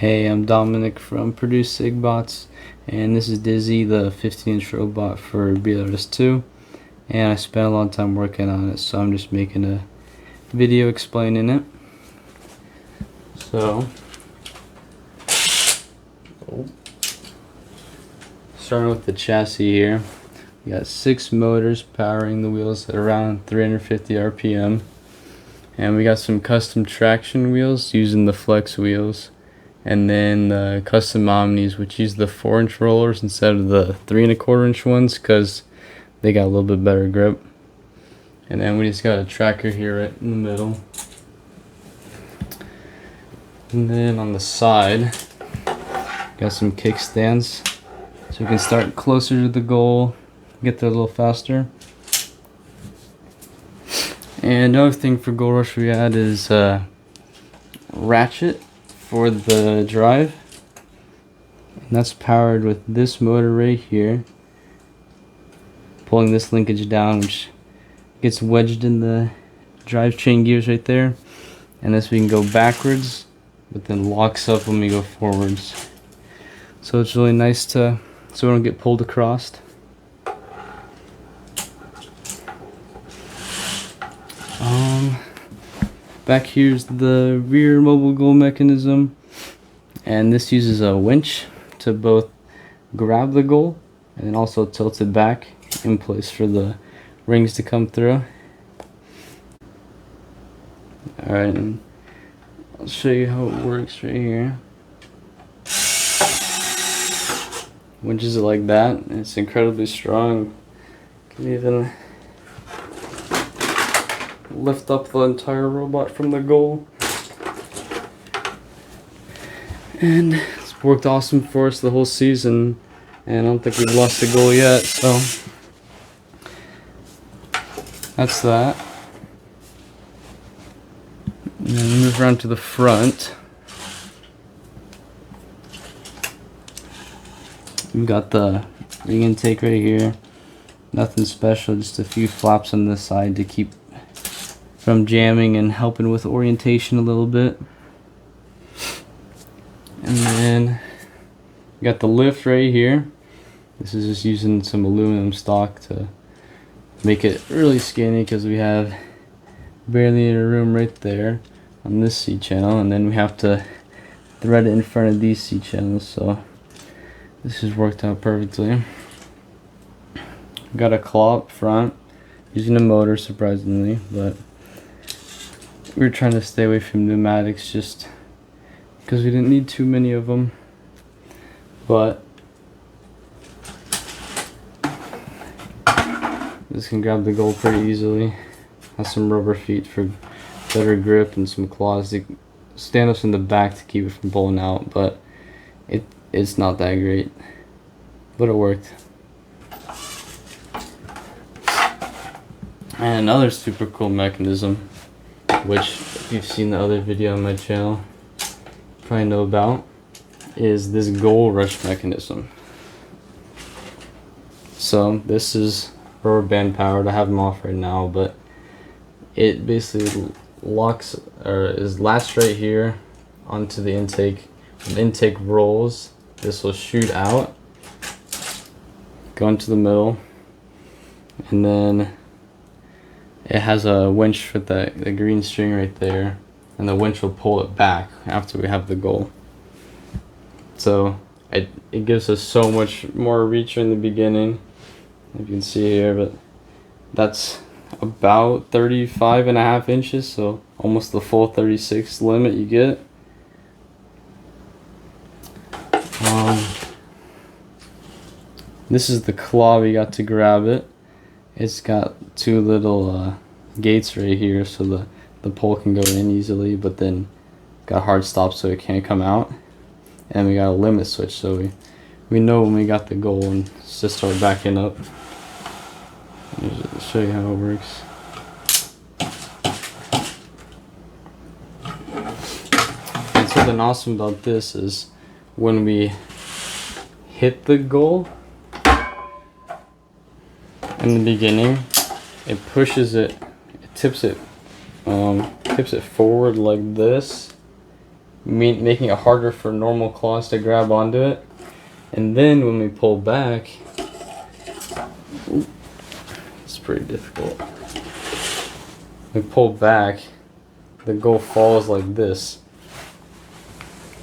Hey, I'm Dominic from Produce Sigbots, and this is Dizzy, the 15-inch robot for BLRS2, and I spent a long time working on it, so I'm just making a video explaining it. So, starting with the chassis here, we got 6 motors powering the wheels at around 350 RPM, and we got some custom traction wheels using the flex wheels. And then the custom Omnis, which use the 4-inch rollers instead of the 3 1/4 inch ones, because they got a little bit better grip. And then we just got a tracker here right in the middle. And then on the side, got some kickstands, so we can start closer to the goal, get there a little faster. And another thing for Goal Rush we add is ratchet for the drive, and that's powered with this motor right here, pulling this linkage down, which gets wedged in the drive chain gears right there, and this we can go backwards but then locks up when we go forwards, so it's really nice so we don't get pulled across. Back here's the rear mobile goal mechanism, and this uses a winch to both grab the goal and then also tilt it back in place for the rings to come through. Alright, and I'll show you how it works right here. Winches it like that, and it's incredibly strong. Can even lift up the entire robot from the goal, and it's worked awesome for us the whole season, and I don't think we've lost the goal yet, so that's that. And then move around to the front. We've got the ring intake right here, nothing special, just a few flaps on this side to keep from jamming and helping with orientation a little bit. And then we got the lift right here. This is just using some aluminum stock to make it really skinny, because we have barely any room right there on this C channel, and then we have to thread it in front of these C channels, so this has worked out perfectly. Got a claw up front using a motor, surprisingly, but we were trying to stay away from pneumatics just because we didn't need too many of them. But this can grab the goal pretty easily. Has some rubber feet for better grip and some claws to stand us in the back to keep it from pulling out, but it's not that great, but it worked. And another super cool mechanism, which if you've seen the other video on my channel, you probably know about, is this Goal Rush mechanism. So this is rubber band powered. I have them off right now, but it basically locks or is latched right here onto the intake. When the intake rolls, this will shoot out, go into the middle, and then it has a winch with the green string right there, and the winch will pull it back after we have the goal. So it gives us so much more reach in the beginning, if you can see here, but that's about 35.5 inches, so almost the full 36 limit you get. This is the claw we got to grab it. It's got 2 little gates right here, so the pole can go in easily, but then got hard stops so it can't come out. And we got a limit switch, so we know when we got the goal and just start backing up. I'll show you how it works. And something awesome about this is when we hit the goal in the beginning, it pushes it, tips it forward like this, making it harder for normal claws to grab onto it. And then when we pull back, it's pretty difficult. We pull back, the goal falls like this,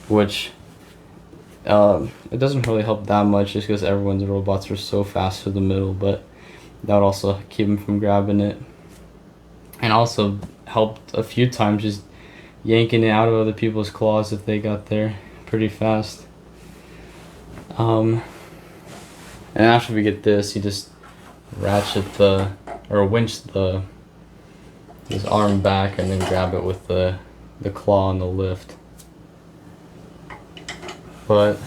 which it doesn't really help that much just because everyone's robots are so fast through the middle, but that would also keep them from grabbing it. And also helped a few times just yanking it out of other people's claws if they got there pretty fast. And after we get this, you just ratchet or winch his arm back and then grab it with the claw and the lift. But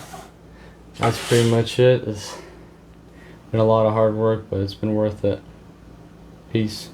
that's pretty much it. It's been a lot of hard work, but it's been worth it. Peace.